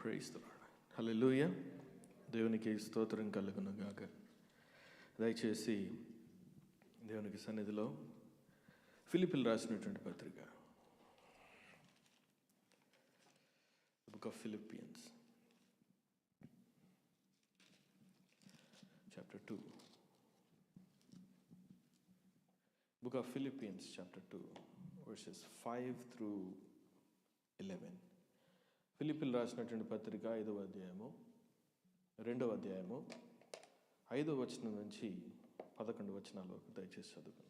Praise the lord. హల్లెలూయా. దేవునికి స్తోత్రం కలుగును గాక. దయచేసి దేవునికి సన్నిధిలో ఫిలిప్పీలు రాసినటువంటి పత్రిక, book of Philippians chapter 2. Book of Philippians chapter 2 verses 5 through 11. ఫిలిప్పీలు రాసినటువంటి పత్రిక 5వ అధ్యాయము 2వ అధ్యాయము 5వ వచనం నుంచి 11 వచనాల వరకు దయచేసి చదువుకుందాం.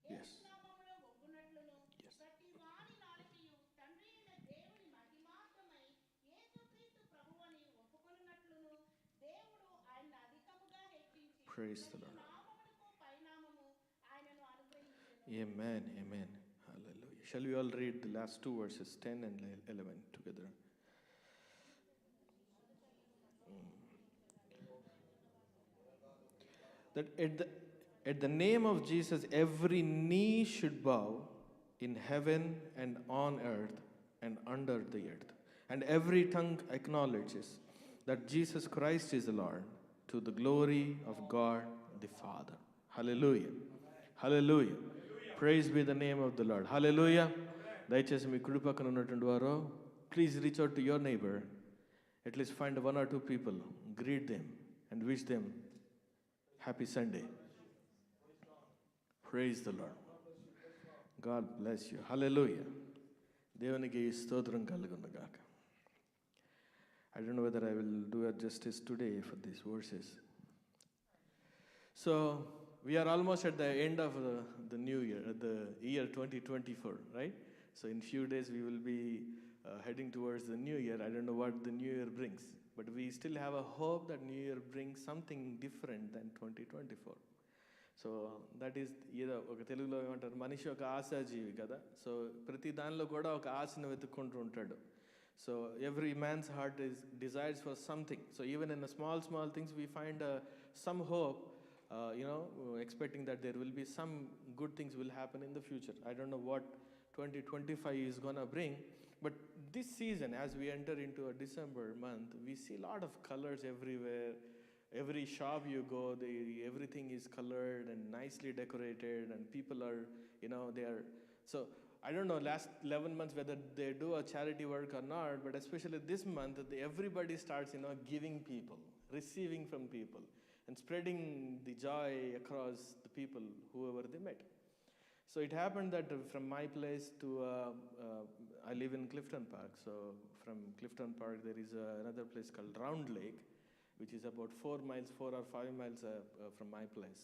Yes. Praise the Lord. Amen. Amen. Hallelujah. Shall we all read the last two verses, 10 and 11 together? That at the name of Jesus, every knee should bow in heaven and on earth and under the earth, and every tongue acknowledges that Jesus Christ is the Lord, to the glory of God the Father. Hallelujah. Hallelujah. Praise be the name of the Lord. Hallelujah. దయచేసి మీ కుడి పక్కన ఉన్నటువంటి వారు, please reach out to your neighbour, at least find 1 or 2 people, greet them and wish them happy Sunday. Praise the Lord. God bless you. Hallelujah. దేవునికి స్తోత్రం కలుగును గాక. I don't know whether I will do a justice today for these verses. So we are almost at the end of the new year, the year 2024, right? So in few days we will be heading towards the new year. I don't know what the new year brings, but we still have a hope that new year brings something different than 2024. So that is ఏదో ఒక తెలుగులో ఏమంటారు, మనిషి ఒక ఆశాజీవి కదా. So ప్రతి దానిలో కూడా ఒక ఆశను వెతుక్కుంటూ ఉంటాడు. So every man's heart is desires for something. So even in small things we find some hope, expecting that there will be some good things will happen in the future. I don't know what 2025 is going to bring, but this season, as we enter into a December month, we see a lot of colors everywhere. Every shop you go, everything is colored and nicely decorated, and people are, they are. So I don't know last 11 months whether they do a charity work or not, but especially this month, everybody starts, giving people, receiving from people, and spreading the joy across the people, whoever they met. So it happened that from my place to, I live in Clifton Park. So from Clifton Park, there is another place called Round Lake, which is about 4 or 5 miles from my place.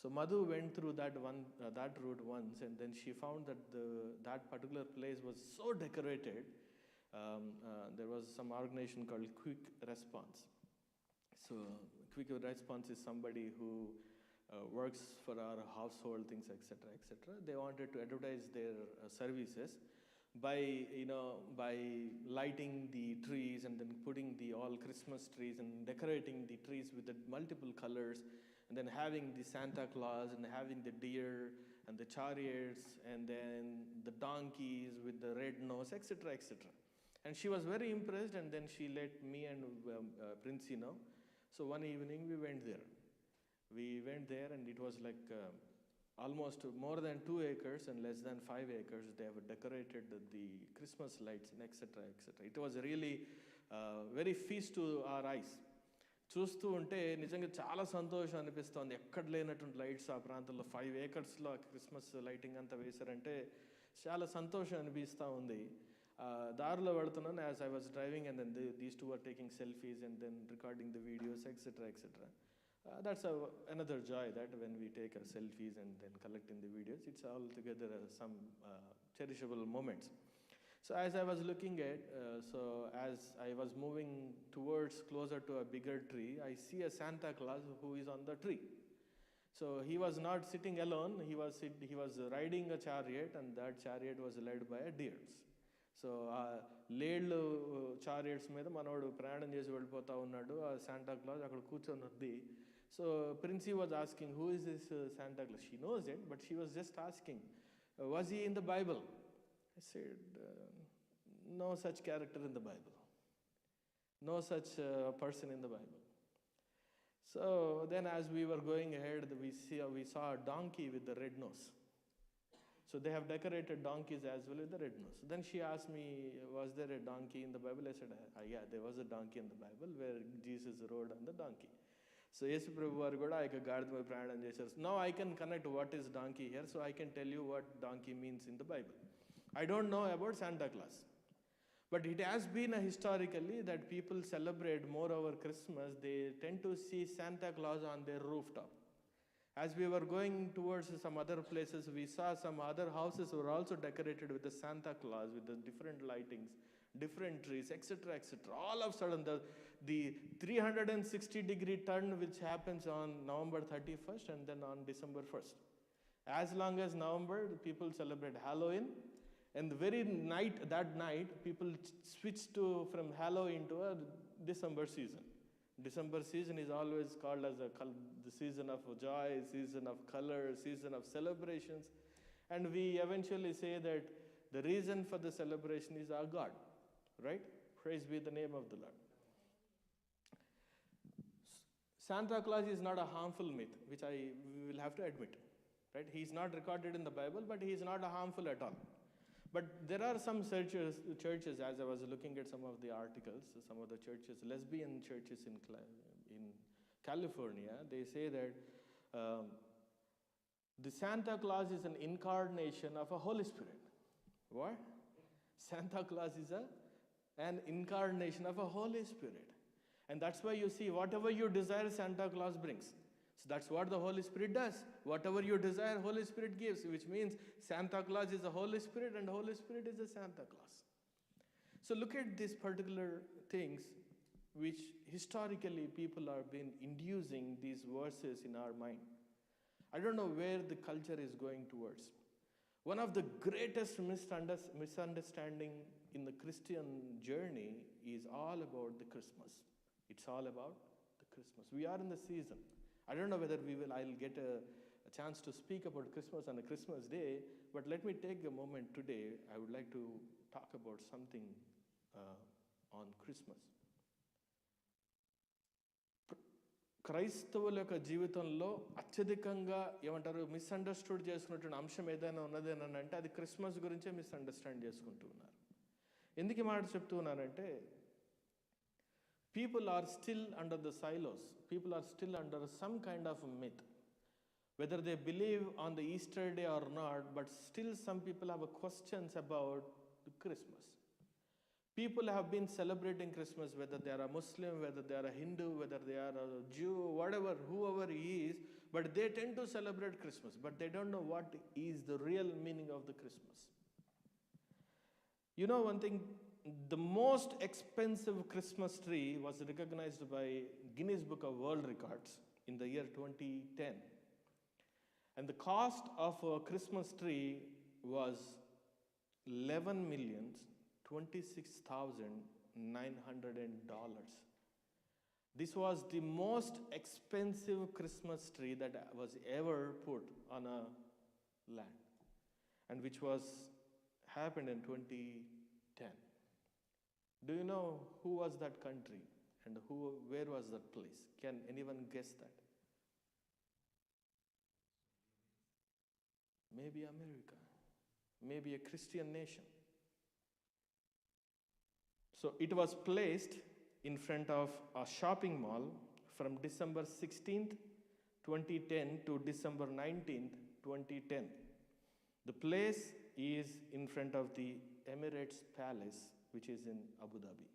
So Madhu went through that route once, and then she found that that particular place was so decorated. There was some organization called Quick Response. So Quick Response is somebody who works for our household things, etc., etc. They wanted to advertise their services by lighting the trees and then putting the all Christmas trees and decorating the trees with the multiple colors, and then having the Santa Claus and having the deer and the chariots and then the donkeys with the red nose, etc., etc. And she was very impressed, and then she let me and Prince know. So one evening we went there. And it was like almost more than 2 acres and less than 5 acres. They have decorated the Christmas lights and etc., etc. It was really very feast to our eyes. చూస్తూ ఉంటే నిజంగా చాలా సంతోషం అనిపిస్తోంది. ఎక్కడ లేనటువంటి lights ఆ ప్రాంతంలో 5 acresలో క్రిస్మస్ లైటింగ్ అంతా వేశారంటే చాలా సంతోషం అనిపిస్తూ ఉంది. దారిలో వెళుతున్నాను, as I was driving, and then these two are taking selfies and then recording the videos, etcetera etcetera. That's another joy, that when we take our selfies and then collecting the videos, it's altogether some cherishable moments. So as I was looking at, as I was moving towards closer to a bigger tree, I see a Santa Claus who is on the tree. So he was not sitting alone, he was riding a chariot, and that chariot was led by a deers. So ఆ లేళ్ళు chariots మీద మనోడు ప్రయాణం చేసి వెళ్ళిపోతా ఉన్నాడు. ఆ Santa Claus అక్కడ కూర్చొని ఉంది. So Princy was asking, who is this Santa Claus? She knows it, but she was just asking, was he in the Bible? I said, no such character in the Bible. No such person in the Bible. So then as we were going ahead, we saw a donkey with the red nose. So they have decorated donkeys as well with the red nose. Then she asked me, was there a donkey in the Bible? I said, yeah, there was a donkey in the Bible where Jesus rode on the donkey. So Yesu Prabhu varu kuda eka gaadida మీద ప్రయాణం చేశారు. Now I can connect what is donkey here, so I can tell you what donkey means in the Bible. I don't know about Santa Claus, but it has been historically that people celebrate more over Christmas. They tend to see Santa Claus on their rooftop. As we were going towards some other places, we saw some other houses were also decorated with the Santa Claus, with the different lightings, different trees, etc., etc. All of a sudden, the 360-degree turn which happens on November 31st and then on December 1st. As long as November, people celebrate Halloween. And the very night, that night, people switch from Halloween to a December season. December season is always called as the season of joy, season of color, season of celebrations. And we eventually say that the reason for the celebration is our God, right? Praise be the name of the Lord. Santa Claus is not a harmful myth, which we will have to admit, right? He is not recorded in the Bible, but he is not harmful at all. But there are some churches, as I was looking at some of the articles, some of the churches, lesbian churches in California, they say that the Santa Claus is an incarnation of a Holy Spirit. What? Santa Claus is an incarnation of a Holy Spirit. And that's why you see, whatever you desire, Santa Claus brings. So that's what the Holy Spirit does. Whatever you desire, Holy Spirit gives, which means Santa Claus is the Holy Spirit and Holy Spirit is the Santa Claus. So look at these particular things which historically people have been inducing these verses in our mind. I don't know where the culture is going towards. One of the greatest misunderstanding in the Christian journey is all about the Christmas. It's all about the Christmas. We are in the season. I don't know whether I'll get a chance to speak about Christmas on a Christmas day, but let me take a moment today. I would like to talk about something on Christmas. క్రైస్తవుల యొక్క జీవితంలో అత్యధికంగా ఏమంటారు misunderstood చేసుకున్నటువంటి అంశం ఏదైనా ఉన్నదేనంటే అది Christmas గురించే మిస్అండర్స్టాండ్ చేసుకుంటూ ఉన్నారు. ఎందుకు ఈ మాట చెప్తూ ఉన్నానంటే, people are still under the silos. People are still under some kind of myth. Whether they believe on the Easter day or not, but still some people have questions about the Christmas. People have been celebrating Christmas, whether they are a Muslim, whether they are a Hindu, whether they are a Jew, whatever, whoever he is, but they tend to celebrate Christmas, but they don't know what is the real meaning of the Christmas. You know one thing, the most expensive Christmas tree was recognized by Guinness Book of World Records in the year 2010. And the cost of a Christmas tree was $11,026,900. This was the most expensive Christmas tree that was ever put on a land, and which happened in 2010. Do you know who was that country and where was that place? Can anyone guess that? Maybe America, maybe a Christian nation. So it was placed in front of a shopping mall from December 16th, 2010 to December 19th, 2010. The place is in front of the Emirates Palace, which is in Abu Dhabi.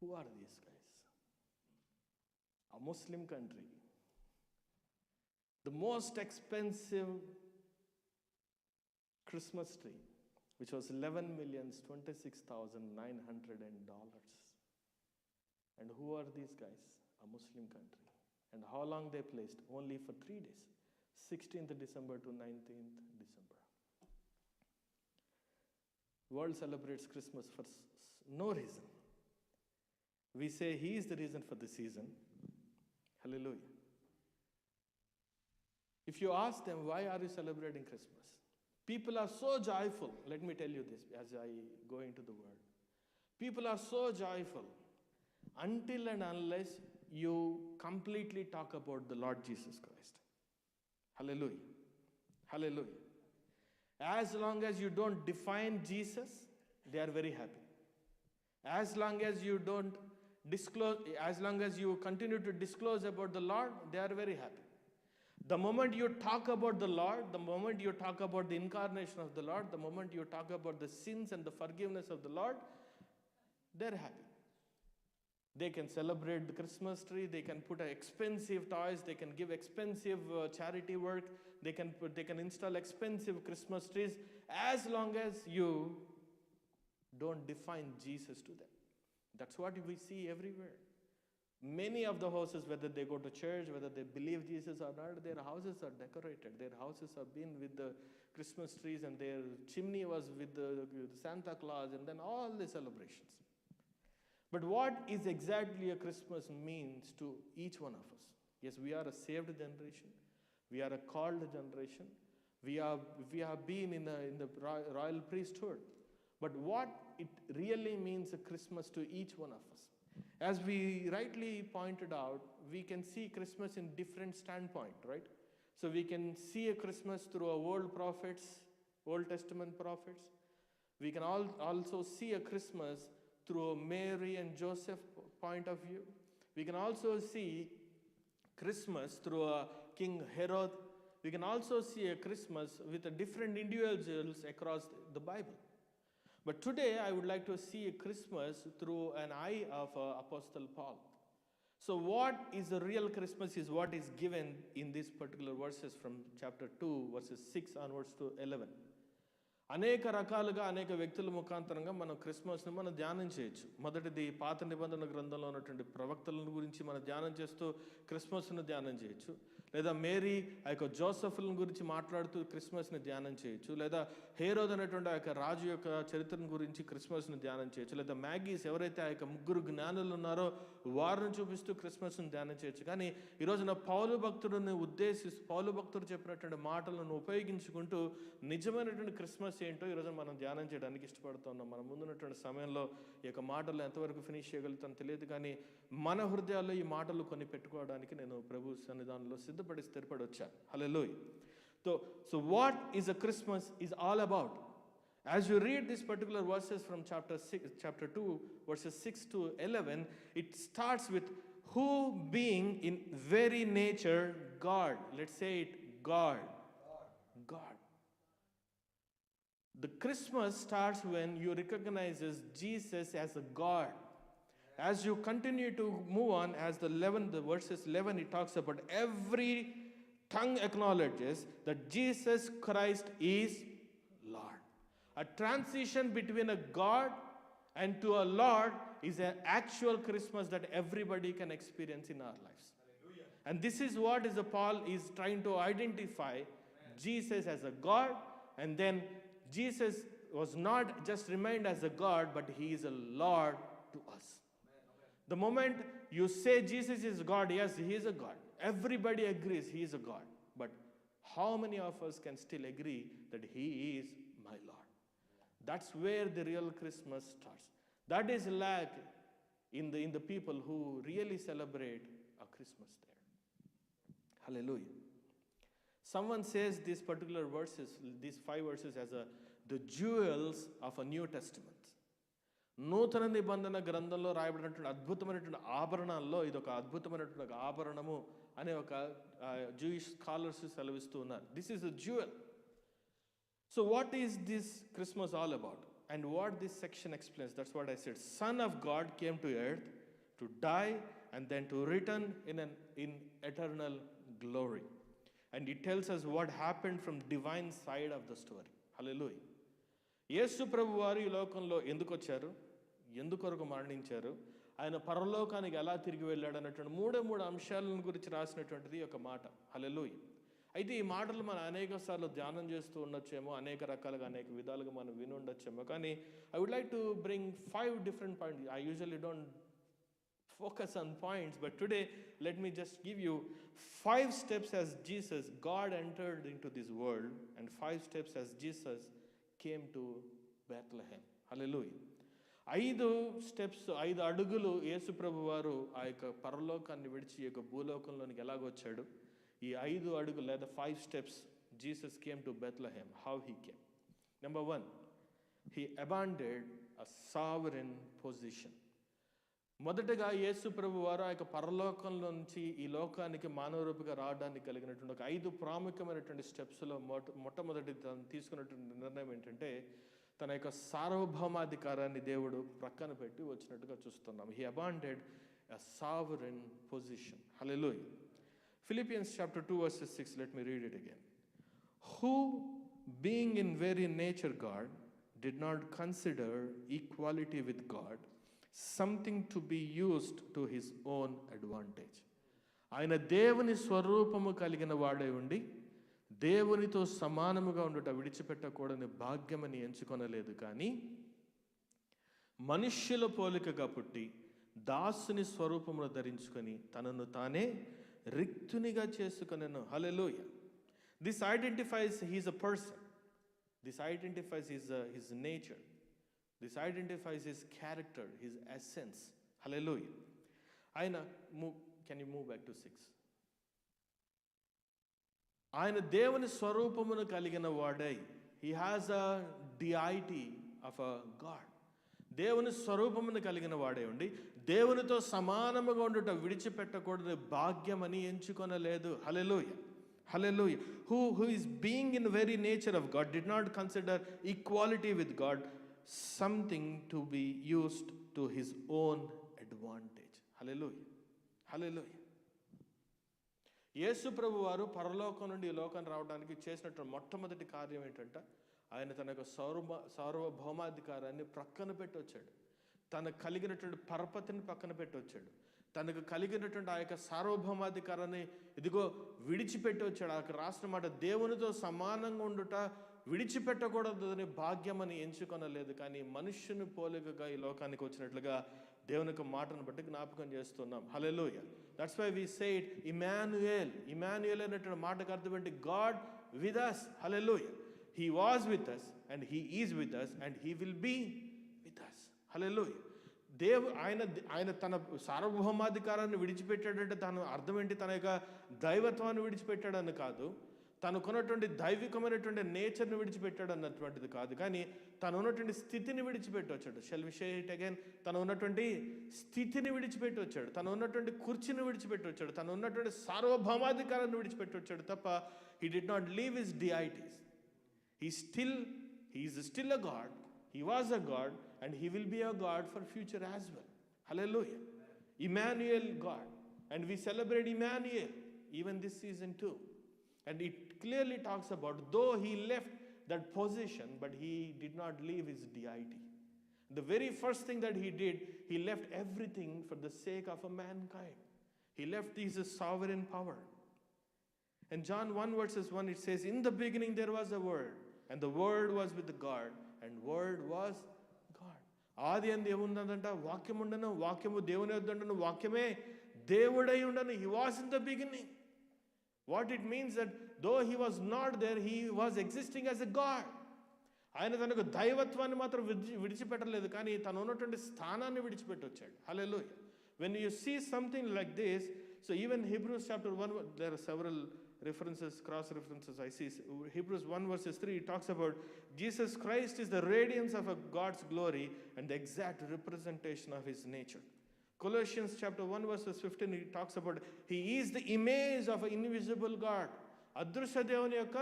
Who are these guys? A Muslim country. The most expensive Christmas tree, which was $11,026,900. And who are these guys? A Muslim country. And how long they placed? Only for 3 days. 16th December to 19th December. World celebrates Christmas for no reason. We say he is the reason for the season. Hallelujah. If you ask them, why are you celebrating Christmas? People are so joyful. Let me tell you this as I go into the word. People are so joyful until and unless you completely talk about the Lord Jesus Christ. Hallelujah. Hallelujah. As long as you don't define Jesus, they are very happy. As long as you don't disclose, as long as you continue to disclose about the Lord, they are very happy. The moment you talk about the Lord, the moment you talk about the incarnation of the Lord, the moment you talk about the sins and the forgiveness of the Lord, they're happy. They can celebrate the Christmas tree, they can put expensive toys, they can give expensive charity work, they can install expensive Christmas trees, as long as you don't define Jesus to them. That's what we see everywhere. Many of the houses, whether they go to church, whether they believe Jesus or not, their houses are decorated. Their houses have been with the Christmas trees, and their chimney was with the Santa Claus, and then all the celebrations. But what is exactly a Christmas means to each one of us? Yes, we are a saved generation. We are a called generation. We have been in the royal priesthood. But what it really means a Christmas to each one of us? As we rightly pointed out, we can see Christmas in different standpoint, right? So we can see a Christmas through our Old Testament prophets. We can also see a Christmas through a Mary and Joseph point of view. We can also see Christmas through a King Herod. We can also see a Christmas with a different individuals across the Bible. But today I would like to see a Christmas through an eye of Apostle Paul. So what is the real Christmas is what is given in these particular verses from chapter 2, verses 6 onwards to 11. అనేక రకాలుగా అనేక వ్యక్తుల ముఖాంతరంగా మనం క్రిస్మస్ని మనం ధ్యానం చేయొచ్చు. మొదటిది పాత నిబంధన గ్రంథంలో ఉన్నటువంటి ప్రవక్తల గురించి మనం ధ్యానం చేస్తూ క్రిస్మస్ను ధ్యానం చేయొచ్చు. లేదా మేరీ ఆ యొక్క జోసెఫ్ల గురించి మాట్లాడుతూ క్రిస్మస్ని ధ్యానం చేయొచ్చు. లేదా హేరోద్ అనేటువంటి ఆ యొక్క రాజు యొక్క చరిత్రను గురించి క్రిస్మస్ని ధ్యానం చేయొచ్చు. లేదా మ్యాగీస్ ఎవరైతే ఆ యొక్క ముగ్గురు జ్ఞానులు ఉన్నారో వారిని చూపిస్తూ క్రిస్మస్ని ధ్యానం చేయొచ్చు. కానీ ఈరోజున పౌలు భక్తుడు చెప్పినటువంటి మాటలను ఉపయోగించుకుంటూ నిజమైనటువంటి క్రిస్మస్ ఏంటో ఈరోజు మనం ధ్యానం చేయడానికి ఇష్టపడుతున్నాం. మన ముందున్నటువంటి సమయంలో ఈ యొక్క మాటలు ఎంతవరకు ఫినిష్ చేయగలుగుతానో తెలియదు, కానీ మన హృదయాల్లో ఈ మాటలు కొన్ని పెట్టుకోవడానికి నేను ప్రభు సన్నిధానంలో స్థిరపడి వచ్చాను. హల్లెలూయా. So what is a Christmas is all about? As you read these particular verses from chapter 2, verses 6 to 11, it starts with who being in very nature God. Let's say it, God. The Christmas starts when you recognize Jesus as a God. As you continue to move on, as the verses 11, it talks about every tongue acknowledges that Jesus Christ is Lord. A transition between a God and to a Lord is an actual Christmas that everybody can experience in our lives. Hallelujah. And this is what Paul is trying to identify. Amen. Jesus as a God, and then Jesus was not just remained as a God, but he is a Lord to us. Amen. The moment you say Jesus is God, yes, he is a God. Everybody agrees he is a God. But how many of us can still agree that he is my Lord? That's where the real Christmas starts. That is lack in the people who really celebrate a Christmas there. Hallelujah. Someone says these particular verses, these 5 verses, as the jewels of a New Testament. నూతన నిబంధన గ్రంథంలో రాయబడినటువంటి అద్భుతమైనటువంటి ఆభరణాల్లో ఇది ఒక అద్భుతమైనటువంటి ఆభరణము అనే ఒక జూయిష్ స్కాలర్స్ సెలవిస్తూ ఉన్నారు. This is a jewel. So what is this Christmas all about? and what this section explains, that's what I said. Son of God came to earth to die and then to return in eternal glory. And it tells us what happened from divine side of the story. Hallelujah. యేసు ప్రభు వారు ఈ లోకంలో ఎందుకు వచ్చారు, ఎందుకొరకు మరణించారు, ఆయన పరలోకానికి ఎలా తిరిగి వెళ్ళాడు అన్నటువంటి మూడు అంశాలను గురించి రాసినటువంటిది ఒక మాట. హల్లెలూయా. అయితే ఈ మాటలు మనం అనేక సార్లు ధ్యానం చేస్తూ ఉండొచ్చేమో, అనేక రకాలుగా అనేక విధాలుగా మనం విని ఉండొచ్చేమో, కానీ I would like to bring 5 different points. I usually don't focus on points, but today let me just give you 5 steps as Jesus, God entered into this world, and 5 steps as Jesus came to Bethlehem. Hallelujah. 5 steps, 5 అడుగులు యేసు ప్రభు వారు ఆ యొక్క పరలోకాన్ని విడిచి ఈ యొక్క భూలోకంలోనికి ఎలాగొచ్చాడు, ఈ 5 అడుగులు లేదా 5 steps Jesus came to Bethlehem, how he came. Number 1, he abandoned a sovereign position. మొదటగా యేసు ప్రభు వారు ఆ యొక్క పరలోకంలో నుంచి ఈ లోకానికి మానవ రూపిగా రావడానికి కలిగినటువంటి ఒక 5 ప్రాముఖ్యమైనటువంటి స్టెప్స్లో మొట్టమొదటి తీసుకున్నటువంటి నిర్ణయం ఏంటంటే, తన యొక్క సార్వభౌమాధికారాన్ని దేవుడు ప్రక్కన పెట్టి వచ్చినట్టుగా చూస్తున్నాం. He abandoned a sovereign position. Hallelujah. Philippians chapter 2 verses 6, let me read it again. Who, being in very nature God, did not consider equality with God something to be used to his own advantage. ఆయన దేవుని స్వరూపము కలిగిన వాడై ఉండి దేవునితో సమానముగా ఉండుట విడిచిపెట్టకూడని భాగ్యమని ఎంచుకొనలేదు, కానీ మనుష్యుల పోలికగా పుట్టి దాసుని స్వరూపమును ధరించుకొని తనను తానే రిక్తునిగా చేసుకొనెను. హల్లెలూయా. This identifies he is a person. This identifies his nature. This identifies his character, his essence. Hallelujah. ఆయన can you move back to 6? ఆయన దేవుని స్వరూపమును కలిగిన వాడై, he has a deity of a God. దేవుని స్వరూపమును కలిగిన వాడే ఉండి దేవునితో సమానముగా ఉండుట విడిచిపెట్టకూడదు భాగ్యమని ఎంచుకొనలేదు. హల్లెలూయా. Hallelujah. Who is being in very nature of God did not consider equality with God something to be used to his own advantage. Hallelujah. Hallelujah. యేసు ప్రభు వారు పరలోకం నుండి ఈ లోకానికి రావడానికి చేసినటువంటి మొట్టమొదటి కార్యం ఏంటంటే, ఆయన తన యొక్క సార్వభౌమాధికారాన్ని ప్రక్కన పెట్టి వచ్చాడు. తనకు కలిగినటువంటి పరపతిని పక్కన పెట్టి వచ్చాడు. తనకు కలిగినటువంటి ఆ యొక్క సార్వభౌమాధికారాన్ని ఇదిగో విడిచిపెట్టి వచ్చాడు. అక్కడ రాసిన మాట, దేవునితో సమానంగా ఉండుట విడిచిపెట్టకూడదని భాగ్యమని ఎంచుకొనలేదు, కానీ మనుష్యుని పోలికగా ఈ లోకానికి వచ్చినట్లుగా దేవుని యొక్క మాటను బట్టి జ్ఞాపకం చేస్తున్నాం. Hallelujah. That's why we say it Immanuel. Immanuel అనేటువంటి మాటకు అర్థం ఏంటి? God with us. Hallelujah. He was with us and he is with us and he will be with us. హల్లెలూయా. ఆయన తన సార్వభౌమాధికారాన్ని విడిచిపెట్టాడంటే తను అర్థం ఏంటి? తన యొక్క దైవత్వాన్ని విడిచిపెట్టాడని కాదు, తనకున్నటువంటి దైవికమైనటువంటి నేచర్ని విడిచిపెట్టాడు అన్నటువంటిది కాదు, కానీ తను ఉన్నటువంటి స్థితిని విడిచిపెట్టి వచ్చాడు. Shall we say it again? తను ఉన్నటువంటి స్థితిని విడిచిపెట్టి వచ్చాడు, తను ఉన్నటువంటి కుర్చీని విడిచిపెట్టి వచ్చాడు, తను ఉన్నటువంటి సార్వభౌమాధికారాన్ని విడిచిపెట్టి వచ్చాడు తప్ప he did not leave his deities. He is still a God. He was a God and he will be a God for future as well. Hallelujah. Emmanuel God. And we celebrate Emmanuel even this season too. And it clearly talks about, though he left that position, but he did not leave his deity. The very first thing that he did, he left everything for the sake of a mankind. He left his sovereign power. In John 1 verses 1, it says, in the beginning there was a word, and the word was with God, and word was God. ఆది అందు ఏముందంట? వాక్యం ఉండను, వాక్యము దేవుని వద్ద ఉండను, వాక్యమే దేవుడై ఉండను. He was in the beginning. What it means that though he was not there, he was existing as a God. ఆయన తనకు దైవత్వాన్ని మాత్రం విడిచిపెట్టలేదు, కానీ తను ఉన్నటువంటి స్థానాన్ని విడిచిపెట్టి వచ్చాడు. హల్లెలూయా. When you see something like this, so even Hebrews chapter 1, there are several references, cross references I see. Hebrews 1 verses 3, it talks about Jesus Christ is the radiance of God's glory and the exact representation of his nature. Colossians chapter 1 verses 15, it talks about he is the image of an invisible God. అదృశ్య దేవుని యొక్క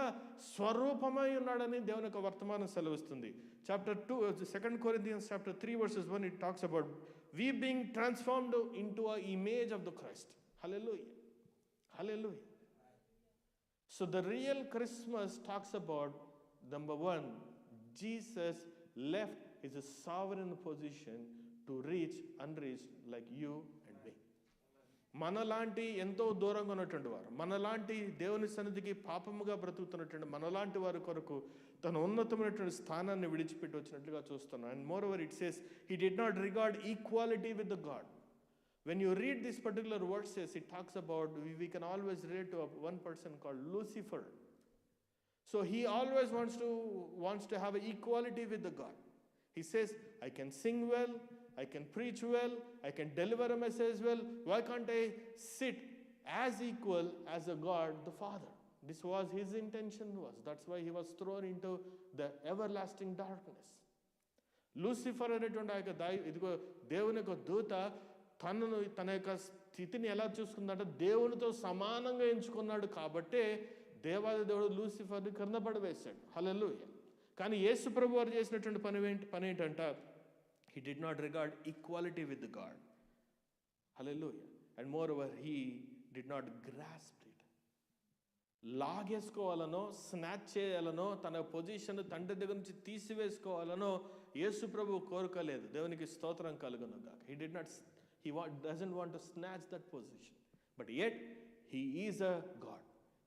స్వరూపమై ఉన్నాడని దేవుని యొక్క వర్తమానం సెలవిస్తుంది. Chapter 2, 2 Corinthians chapter 3 verses 1, it talks about we being transformed into an image of the Christ. Hallelujah. Hallelujah. So the real Christmas talks about, number one, Jesus left his sovereign position to reach unreached like you and me. మనలాంటి ఎంతో దూరంగా ఉన్నటువంటి వారు, మనలాంటి దేవుని సన్నిధికి పాపముగా బ్రతుకుతున్నటువంటి మనలాంటి వారి కొరకు తన ఉన్నతమైనటువంటి స్థానాన్ని విడిచిపెట్టి వచ్చినట్లుగా చూస్తున్నాం. And more over it says he did not regard equality with the God. When you read this particular verses, it talks about, we can always relate to one person called Lucifer. So he always wants to have equality with the God. He says, I can sing well, I can preach well, I can deliver a message well. Why can't I sit as equal as a God the Father? This was his intention was. That's why he was thrown into the everlasting darkness. Lucifer అనేటువంటి ఆ యొక్క ఇదిగో దేవుని యొక్క దూత తన యొక్క స్థితిని ఎలా చూసుకుందంటే దేవునితో సమానంగా ఎంచుకున్నాడు కాబట్టే దేవాది దేవుడు లూసిఫర్ని కింద పడవేశాడు. హల్లెలూయా. కానీ యేసు ప్రభు వారు చేసినటువంటి పని ఏంటంట, he did not regard equality with the God. Hallelujah. And moreover, he did not grasp it. లాగేసుకోవాలనో స్నాచ్ చేయాలనో తన పొజిషన్ తండ్రి దగ్గర నుంచి తీసివేసుకోవాలనో యేసు ప్రభు కోరుకోలేదు. దేవునికి స్తోత్రం కలుగును గాక. He doesn't want to snatch that position. But yet, he is a God.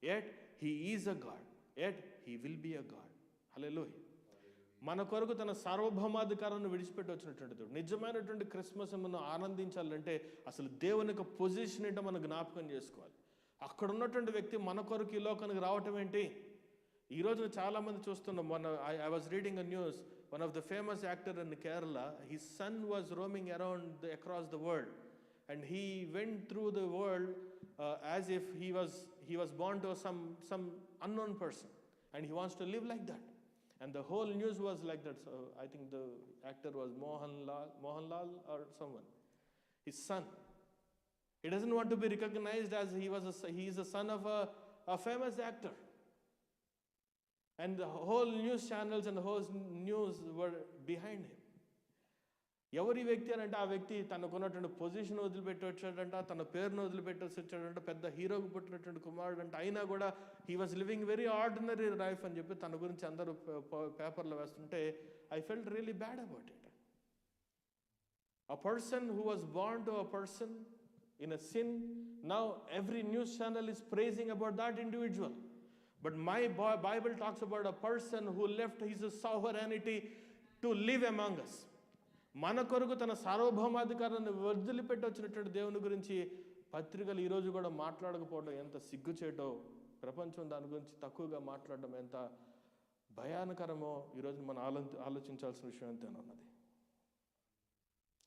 Yet, he is a God. Yet, he will be a God. Hallelujah. మన కొరకు తన సార్వభౌమాధికారాన్ని విడిచిపెట్టి వచ్చినటువంటి దేవుడు. నిజమైనటువంటి క్రిస్మస్ మనం ఆనందించాలంటే అసలు దేవుని యొక్క పొజిషన్ ఏంటో మనం జ్ఞాపకం చేసుకోవాలి. అక్కడ ఉన్నటువంటి వ్యక్తి మన కొరకు ఈ లోకానికి రావటం ఏంటి? ఈ రోజున చాలామంది చూస్తున్నాం. I was reading a news. One of the famous actor in Kerala, his son was roaming across the world, and he went through the world as if he was born to some unknown person, and he wants to live like that. And the whole news was like that. So I think the actor was Mohanlal or someone, his son. He doesn't want to be recognized as he is a son of a famous actor. And the whole news channels and the whole news were behind him. ఎవరి వ్యక్తి అని అంటే ఆ వ్యక్తి తనకున్నటువంటి position వదిలిపెట్టి వచ్చాడంట, తన పేరును వదిలిపెట్టేసి వచ్చాడంట, పెద్ద హీరోకి పుట్టినటువంటి కుమారుడు అంటే. అయినా కూడా he was living very ordinary life అని చెప్పి తన గురించి అందరూ పేపర్లో వేస్తుంటే I felt really bad about it. A person who was born to a person in a sin, now every news channel is praising about that individual. But my Bible talks about a person who left his sovereignty to live among us. మన కొరకు తన సార్వభౌమాధికారాన్ని వదిలిపెట్టి వచ్చినటువంటి దేవుని గురించి పత్రికలు ఈరోజు కూడా మాట్లాడకపోవడం ఎంత సిగ్గుచేటో, ప్రపంచం దాని గురించి తక్కువగా మాట్లాడడం ఎంత భయానకరమో ఈరోజు మనం ఆలోచించాల్సిన విషయం ఎంతేనన్నది.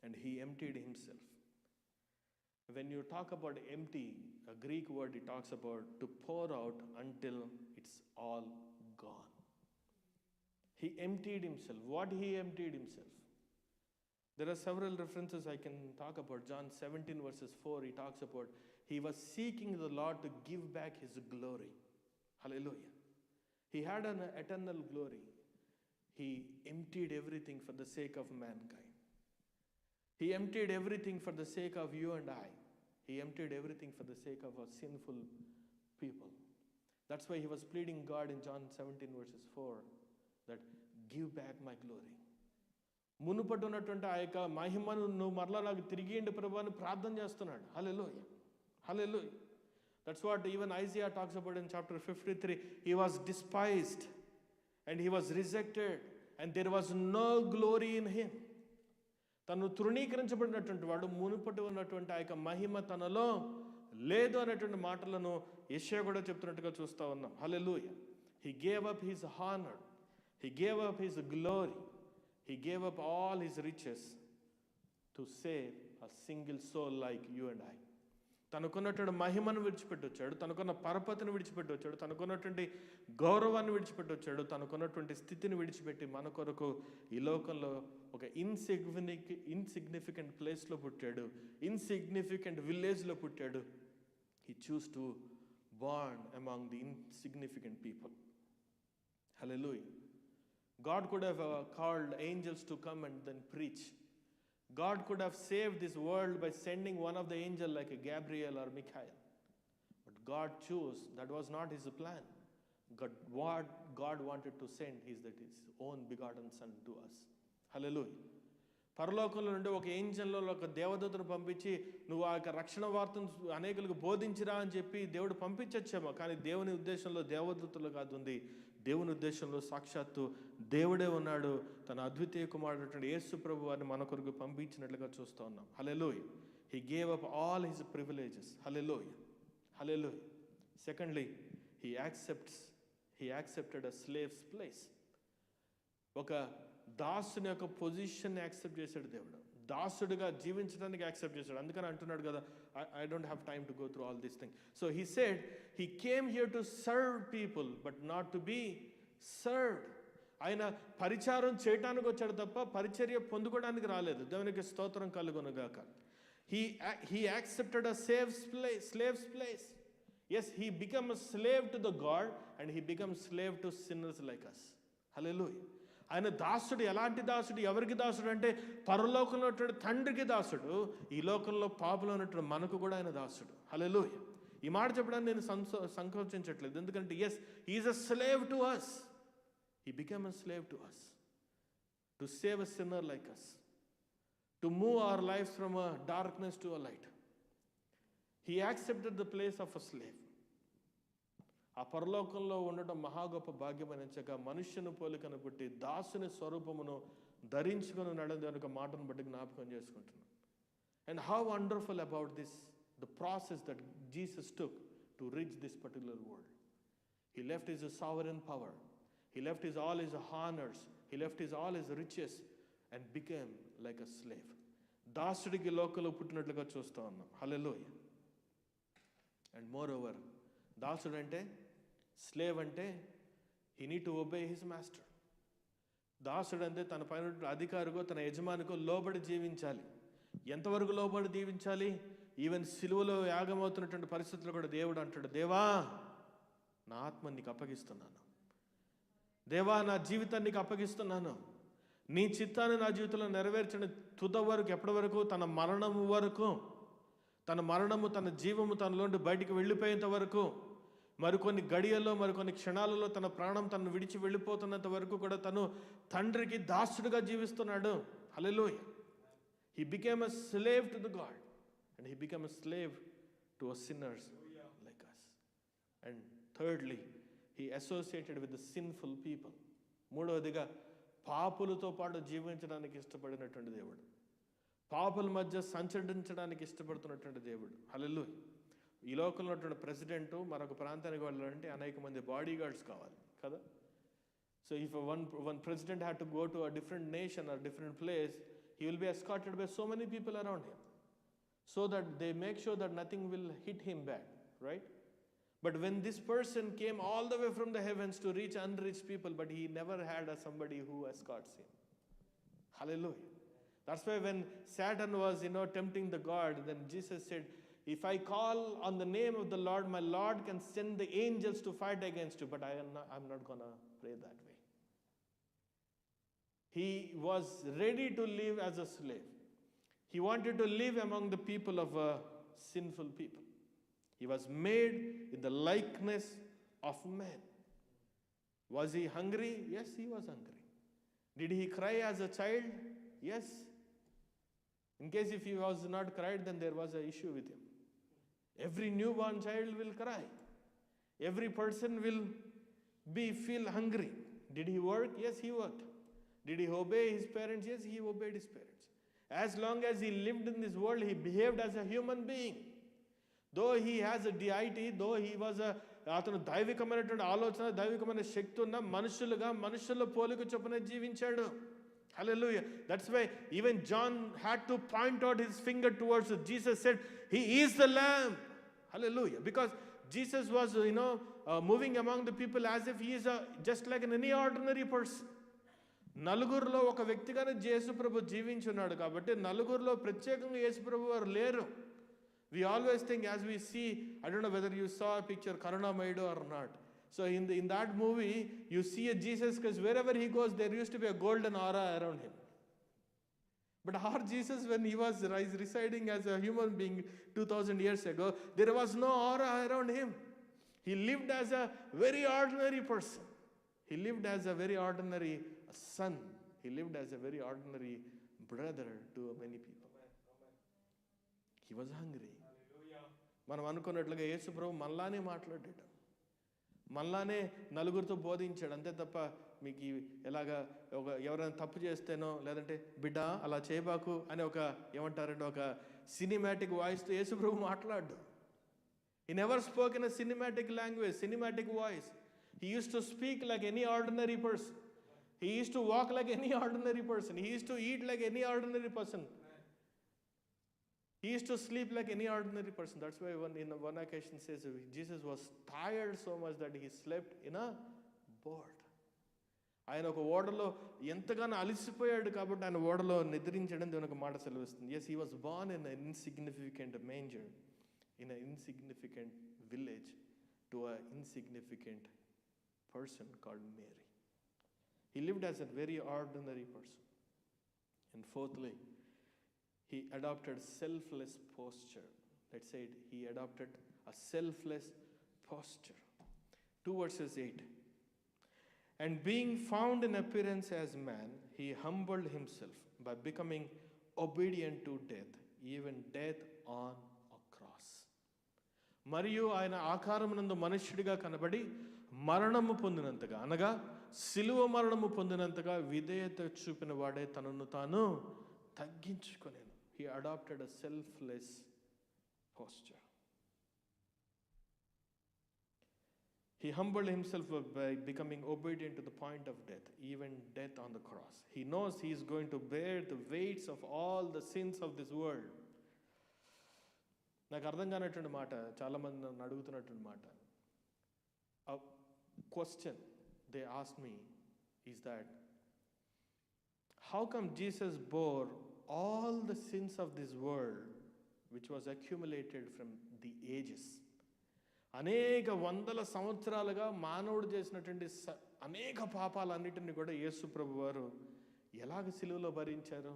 And he emptied himself. When you talk about empty, a Greek word, it talks about to pour out until it's all gone. He emptied himself. What he emptied himself? There are several references I can talk about. John 17 verses 4, he talks about he was seeking the Lord to give back his glory. Hallelujah. He had an eternal glory. He emptied everything for the sake of mankind. He emptied everything for the sake of you and I. He emptied everything for the sake of our sinful people. That's why he was pleading God in John 17 verses 4 that give back my glory. మునుపటి ఉన్నటువంటి ఆ యొక్క మహిమను నువ్వు మరలా నాకు తిరిగి ఇండి ప్రభు అని ప్రార్థన చేస్తున్నాడు. హల్లెలూయా. హల్లెలూయా. That's what even Isaiah talks about in chapter 53. He was despised and he was rejected and there was no glory in him. తను తృణీకరించబడినటువంటి వాడు, మునుపటి ఉన్నటువంటి ఆ యొక్క మహిమ తనలో లేదు అనేటువంటి మాటలను యెషయా కూడా చెప్తున్నట్టుగా చూస్తూ ఉన్నాం. హల్లెలూయా. He gave up his honor. He gave up his glory. He gave up all his riches to save a single soul like you and I. తనకున్నటువంటి మహిమను విడిచిపెట్టొచ్చాడు, తనకున్న పరపతిని విడిచిపెట్టొచ్చాడు, తనకున్నటువంటి గౌరవాన్ని విడిచిపెట్టొచ్చాడు, తనకున్నటువంటి స్థితిని విడిచిపెట్టి మన కొరకు ఈ లోకంలో ఒక ఇన్సిగ్నిఫికెంట్ ప్లేస్లో పుట్టాడు, ఇన్సిగ్నిఫికెంట్ విలేజ్లో పుట్టాడు. He chose to born among the insignificant people. Hallelujah. God could have called angels to come and then preach. God could have saved this world by sending one of the angels like a Gabriel or Michael. But God chose, that was not his plan. What God wanted to send is that his own begotten son to us. Hallelujah. పరలోకంలో నుండి ఒక ఏంజల్లో ఒక దేవదూతను పంపించి నువ్వు ఆ యొక్క రక్షణ వార్తను అనేకులకు బోధించిరా అని చెప్పి దేవుడు పంపించచ్చేమో, కానీ దేవుని ఉద్దేశంలో దేవదూతలు కాదు ఉంది. దేవుని ఉద్దేశంలో సాక్షాత్తు దేవుడే ఉన్నాడు. తన అద్వితీయ కుమారుడు యేసు ప్రభు వారిని మన కొరకు పంపించినట్లుగా చూస్తూ ఉన్నాం. హల్లెలూయా. He gave up all his privileges. Hallelujah. Hallelujah. Secondly, he accepted a slave's place. ఒక దాసుని యొక్క పొజిషన్ని యాక్సెప్ట్ చేశాడు దేవుడు. దాసుడిగా జీవించడానికి యాక్సెప్ట్ చేశాడు. అందుకని అంటున్నాడు కదా, I don't have time to go through all these things. So he said, he came here to serve people, but not to be served. ఆయన పరిచారం చేయటానికి వచ్చాడు తప్ప పరిచర్య పొందుకోవడానికి రాలేదు. దేవునికి స్తోత్రం కలుగునుగాక. He accepted a slave's place. Yes, he became a slave to the God and he became slave to sinners like us. Hallelujah. ఆయన దాసుడు. ఎలాంటి దాసుడు? ఎవరికి దాసుడు అంటే పరలోకంలో ఉన్నటువంటి తండ్రికి దాసుడు. ఈ లోకంలో పాపులో ఉన్నటువంటి మనకు కూడా ఆయన దాసుడు. హల్లెలూయా. ఈ మాట చెప్పడానికి నేను సంకోచించట్లేదు. ఎందుకంటే yes, he is a slave to us. He become a slave to us to save a sinner like us, to move our lifes from a darkness to a light. He accepted the place of a slave. ఆ పరలోకంలో ఉండటం మహా గొప్ప భాగ్యమని ఎంచక మనుష్యుని పోలికను పుట్టి దాసుని స్వరూపమును ధరించుకుని నడని ఒక మాటను బట్టి జ్ఞాపకం చేసుకుంటున్నాను. And how wonderful about this, the process that Jesus took to reach this particular world. He left his sovereign power. He left all his honors. He left all his riches and became like a slave. దాసుడికి లోకంలో పుట్టినట్లుగా చూస్తూ ఉన్నాం. హల్లెలూయా. And more over, దాసుడు అంటే, slave అంటే he need to obey his master. దాసుడు అంటే తన పైన అధికారికో తన యజమానికో లోబడి జీవించాలి. ఎంతవరకు లోబడి జీవించాలి? ఈవెన్ సిలువలో యాగమవుతున్నటువంటి పరిస్థితుల్లో కూడా దేవుడు అంటాడు, దేవా నా ఆత్మ నీకు అప్పగిస్తున్నాను, దేవా నా జీవితాన్ని నీకు అప్పగిస్తున్నాను, నీ చిత్తాన్ని నా జీవితంలో నెరవేర్చిన తుద వరకు, ఎప్పటి వరకు? తన మరణము వరకు. తన మరణము, తన జీవము తనలోండి బయటికి వెళ్ళిపోయేంత వరకు, మరికొన్ని గడియల్లో, మరికొన్ని క్షణాలలో తన ప్రాణం తను విడిచి వెళ్ళిపోతున్నంత వరకు కూడా తను తండ్రికి దాసుడుగా జీవిస్తున్నాడు. హల్లెలూయా. He became a slave to the God and he became a slave to us sinners like us. And thirdly, he associated with the sinful people. మూడవదిగా పాపులతో పాటు జీవించడానికి ఇష్టపడినటువంటి దేవుడు, పాపుల మధ్య సంచరించడానికి ఇష్టపడుతున్నటువంటి దేవుడు. హల్లెలూయా. ఈ లోకంలో ఉన్నటువంటి ప్రెసిడెంట్ మరొక ప్రాంతానికి వెళ్ళాలంటే అనేక మంది బాడీ గార్డ్స్ కావాలి కదా. So if one president had to go to a different nation or different place, he will be escorted by so many people around him so that they make sure that nothing will hit him back, right? But when this person came all the way from the heavens to reach unreached people, but he never had somebody who escorts him. Hallelujah. That's why when Satan was tempting the God, then Jesus said, if I call on the name of the Lord, my Lord can send the angels to fight against you, but I'm not gonna pray that way. He was ready to live as a slave. He wanted to live among the people of sinful people. He was made in the likeness of man. Was he hungry? Yes, he was hungry. Did he cry as a child? Yes. In case if he was not cried, then there was an issue with him. Every newborn child will cry. Every person will feel hungry. Did he work? Yes, he worked. Did he obey his parents? Yes, he obeyed his parents. As long as he lived in this world, he behaved as a human being. Though he has a deity, though he was అతను దైవికమైనటువంటి ఆలోచన, దైవికమైన శక్తి ఉన్న మనుషుల పోలిక చొప్పున జీవించాడు. Hallelujah. That's why even John had to point out his finger towards it. Jesus said, he is the Lamb. Hallelujah. Because Jesus was, moving among the people as if he is just like any ordinary person. నలుగురిలో ఒక వ్యక్తిగానే యేసుప్రభు జీవించున్నాడు కాబట్టి నలుగురిలో ప్రత్యేకంగా యేసుప్రభు వారు లేరు. We always think, as we see, I don't know whether you saw a picture, Karunamayudu or not. So in that movie, you see a Jesus, because wherever he goes, there used to be a golden aura around him. But our Jesus, when he was residing as a human being 2000 years ago, there was no aura around him. He lived as a very ordinary person. He lived as a very ordinary son. He lived as a very ordinary brother to many people. He was hungry. మనం అనుకున్నట్లుగా యేసు ప్రభు మనలానే మాట్లాడాడు, మనలానే నలుగురితో బోధించాడు. అంతే తప్ప మీకు ఎలాగా ఎవరైనా తప్పు చేస్తేనో, లేదంటే బిడ్డ అలా చేయబాకు అని ఏమంటారంటే ఒక సినిమాటిక్ వాయిస్తో యేసు ప్రభు మాట్లాడు. He never spoke in a cinematic language, cinematic voice. He used to speak like any ordinary person. He used to walk like any ordinary person. He used to eat like any ordinary person. He used to sleep like any ordinary person. That's why one occasion says Jesus was tired so much that he slept in a boat. ఆయన ఒక ఓడలో ఎంతగానో అలసిపోయాడు కాబట్టి ఆయన ఓడలో నిద్రించడం దేవుని ఒక మాట సెలవిస్తుంది. Yes, he was born in an insignificant manger, in an insignificant village, to an insignificant person called Mary. He lived as a very ordinary person. And fourthly, he adopted selfless posture. Let's say it. He adopted a selfless posture. 2 verses 8. And being found in appearance as man, he humbled himself by becoming obedient to death, even death on a cross. మరియు ఆయన ఆకారమునందు మనుష్యుడిగా కనబడి మరణము పొందినంతగా, అనగా సిలువ మరణము పొందినంతగా విధేయత చూపిన వాడే తనను తాను తగ్గించుకొనేను. He adopted a selfless posture. He humbled himself by becoming obedient to the point of death, even death on the cross. He knows he is going to bear the weights of all the sins of this world. నాకు అర్థం కానటువంటి మాట, చాలామంది నన్ను అడుగుతున్నటువంటి మాట, a question they asked me is that, how come Jesus bore all the sins of this world which was accumulated from the ages? అనేక వందల సంవత్సరాలుగా మానవుడు చేసినటువంటి అనేక పాపాలన్నిటిని కూడా యేసు ప్రభు వారు ఎలాగ సిలువలో భరించారు?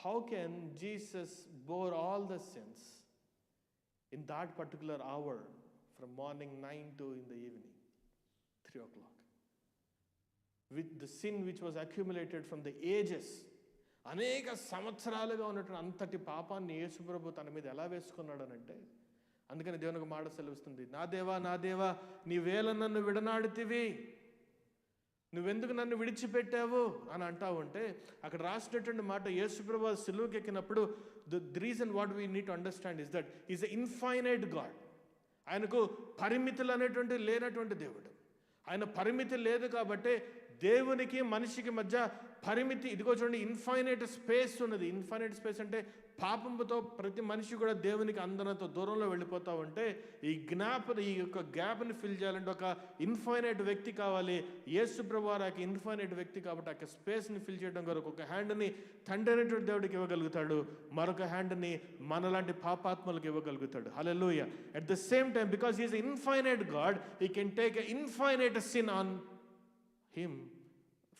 How can Jesus bore all the sins in that particular hour, from morning 9 to in the evening 3 o'clock, with the sin which was accumulated from the ages? అనేక సంవత్సరాలుగా ఉన్నటువంటి అంతటి పాపాన్ని యేసుప్రభు తన మీద ఎలా వేసుకున్నాడు అనంటే, అందుకని దేవునికి మాట సెలవుస్తుంది, నా దేవా నా దేవా నీవేళ నన్ను విడనాడితివి, నువ్వెందుకు నన్ను విడిచిపెట్టావు అని అంటావు అంటే, అక్కడ రాసినటువంటి మాట, యేసుప్రభు సిలువకి ఎక్కినప్పుడు the reason what we need to understand is that he is an infinite God. ఆయనకు పరిమితులు అనేటువంటి లేనటువంటి దేవుడు. ఆయన పరిమితి లేదు కాబట్టి దేవునికి మనిషికి మధ్య పరిమితి, ఇదిగో చూడండి, ఇన్ఫైనైట్ స్పేస్ ఉన్నది. ఇన్ఫైనైట్ స్పేస్ అంటే పాపంతో ప్రతి మనిషి కూడా దేవునికి అందనంత దూరంలో వెళ్ళిపోతా ఉంటే, ఈ యొక్క గ్యాప్ని ఫిల్ చేయాలంటే ఒక ఇన్ఫైనైట్ వ్యక్తి కావాలి. యేసు ప్రభువు వారు ఇన్ఫైనైట్ వ్యక్తి కాబట్టి ఆ స్పేస్ని ఫిల్ చేయడం కొరకు ఒక హ్యాండ్ని తండ్రి అనేటువంటి దేవుడికి ఇవ్వగలుగుతాడు, మరొక హ్యాండ్ని మనలాంటి పాపాత్మలకు ఇవ్వగలుగుతాడు. Hallelujah. At the same time, because he is infinite God, he can take a infinite sin on him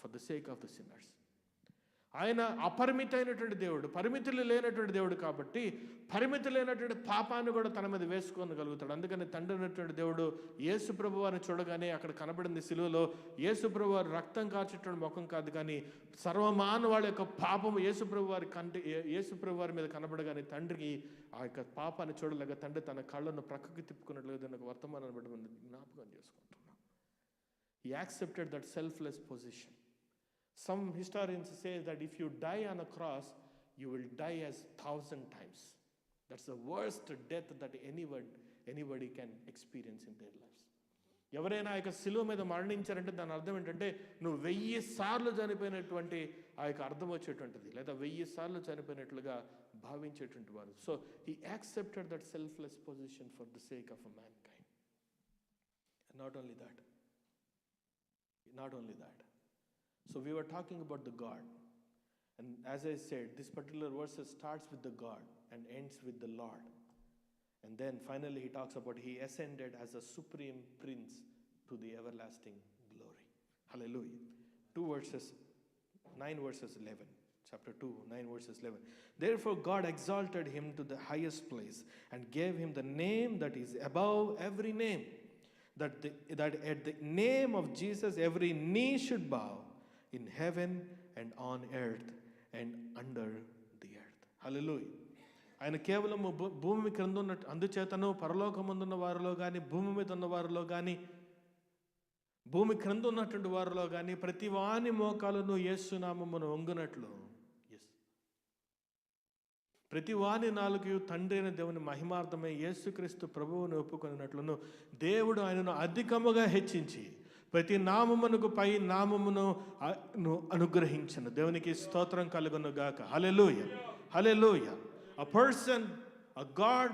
for the sake of the sinners. ఆయన అపరిమితమైనటువంటి దేవుడు, పరిమితులు లేనటువంటి దేవుడు కాబట్టి పరిమితి లేనటువంటి పాపాన్ని కూడా తన మీద వేసుకోగలుగుతాడు. అందుకని తండ్రి అయినటువంటి దేవుడు యేసు ప్రభు వారిని చూడగానే అక్కడ కనబడింది సిలువలో యేసు ప్రభు వారి రక్తం కార్చేటువంటి ముఖం కాదు, కానీ సర్వమానవాళ్ళ యొక్క పాపము యేసు ప్రభు వారి మీద కనబడగానే తండ్రికి ఆ యొక్క పాపాన్ని చూడలేక తండ్రి తన కళ్ళను ప్రక్కకి తిప్పుకున్నట్లుగా దానికి వర్తమానాన్ని బట్టి మనం జ్ఞాపకం చేసుకుంటున్నాం. He accepted that selfless position. Some historians say that if you die on a cross, you will die as 1,000 times. That's the worst death that anybody can experience in their lives. ఎవరైనా ఆ యొక్క సిలువ మీద మరణించారంటే దాని అర్థం ఏంటంటే నువ్వు 1000 సార్లు చనిపోయినటువంటి ఆ యొక్క అర్థం వచ్చేటువంటిది, లేదా 1000 సార్లు చనిపోయినట్లుగా భావించేటువంటి వారు. So he accepted that selfless position for the sake of a mankind. And not only that. So we were talking about the God, And as I said, this particular verse starts with the God and ends with the Lord. And then finally he talks about he ascended as a supreme prince to the everlasting glory. Hallelujah. 9 verses 11. Chapter 2, 9 verses 11. Therefore God exalted him to the highest place and gave him the name that is above every name, that at the name of Jesus every knee should bow in heaven and on earth and under the earth. Hallelujah. ఆయన కేవలం భూమి క్రింద ఉన్న అందుచేతను పరలోకమందున్న వారిలో కానీ భూమి మీద ఉన్న వారిలో కానీ భూమి క్రింద ఉన్నటువంటి వారిలో కానీ ప్రతి వాని మోకాలను యేసునామమును వంగునట్లు, ప్రతి వాని నాలుగు తండ్రి అయిన దేవుని మహిమార్థమై యేసుక్రీస్తు ప్రభువుని ఒప్పుకొనినట్లును దేవుడు ఆయనను అధికముగా హెచ్చించి ప్రతి నామమునకు పై నామమును అనుగ్రహించను. దేవునికి స్తోత్రం కలుగును గాక. హల్లెలూయా, హల్లెలూయా. A person, a God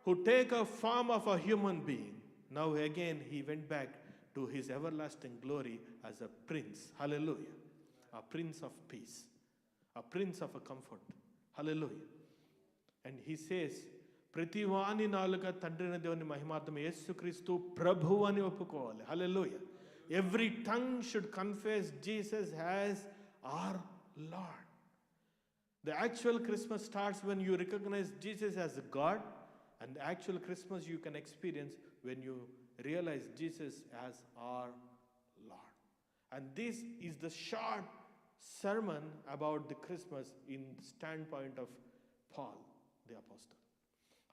who take a form of a human being, now again he went back to his everlasting glory as a prince. Hallelujah. A prince of peace, a prince of a comfort. Hallelujah. And he says, ప్రతి వాని నాలుక తండ్రిన దేవుని మహిమార్థం యేసుక్రీస్తు ప్రభువు అని ఒప్పుకోవాలి. Hallelujah. Every tongue should confess Jesus as our Lord. The actual Christmas starts when you recognize Jesus as God, and the actual Christmas you can experience when you realize Jesus as our Lord. And this is the short sermon about the Christmas in the standpoint of Paul the apostle.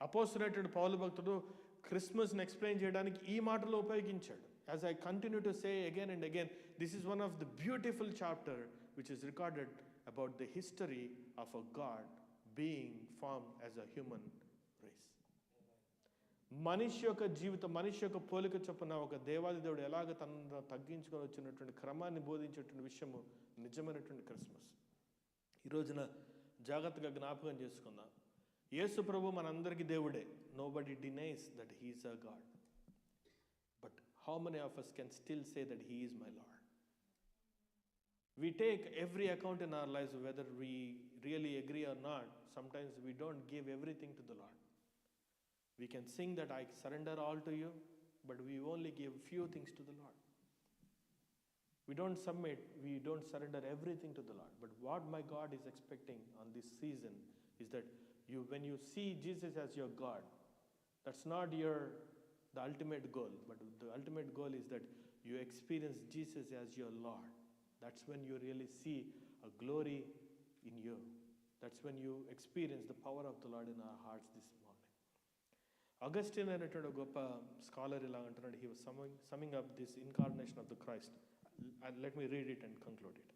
అపోస్తలుడైన పౌలు భక్తుడు క్రిస్మస్ని explain చేయడానికి ఈ మాటలు ఉపయోగించాడు. As I continue to say again and again, this is one of the beautiful chapter which is recorded about the history of a God being formed as a human race. మనిషి యొక్క జీవితం, మనిషి యొక్క పోలిక చొప్పున ఒక దేవాది దేవుడు ఎలాగ తనను తగ్గించుకొని వచ్చినటువంటి క్రమాన్ని బోధించేటువంటి విషయము నిజమైనటువంటి క్రిస్మస్. ఈ రోజున జాగ్రత్తగా జ్ఞాపకం చేసుకుందాం. యేసు ప్రభు మనందరికీ దేవుడే. Nobody denies that he is a God. But how many of us can still say that he is my Lord? We take every account in our lives, whether we really agree or not. Sometimes we don't give everything to the Lord. We can sing that I surrender all to you, but we only give few things to the Lord. We don't submit, we don't surrender everything to the Lord. But what my God is expecting on this season is that when you see Jesus as your God, that's not the ultimate goal, but the ultimate goal is that you experience Jesus as your Lord. That's when you really see a glory in you. That's when you experience the power of the Lord in our hearts this morning. Augustine అనేటువంటి గొప్ప scholar ఇలా అంటున్నాడు. He was summing up this incarnation of the Christ. And let me read it and conclude it.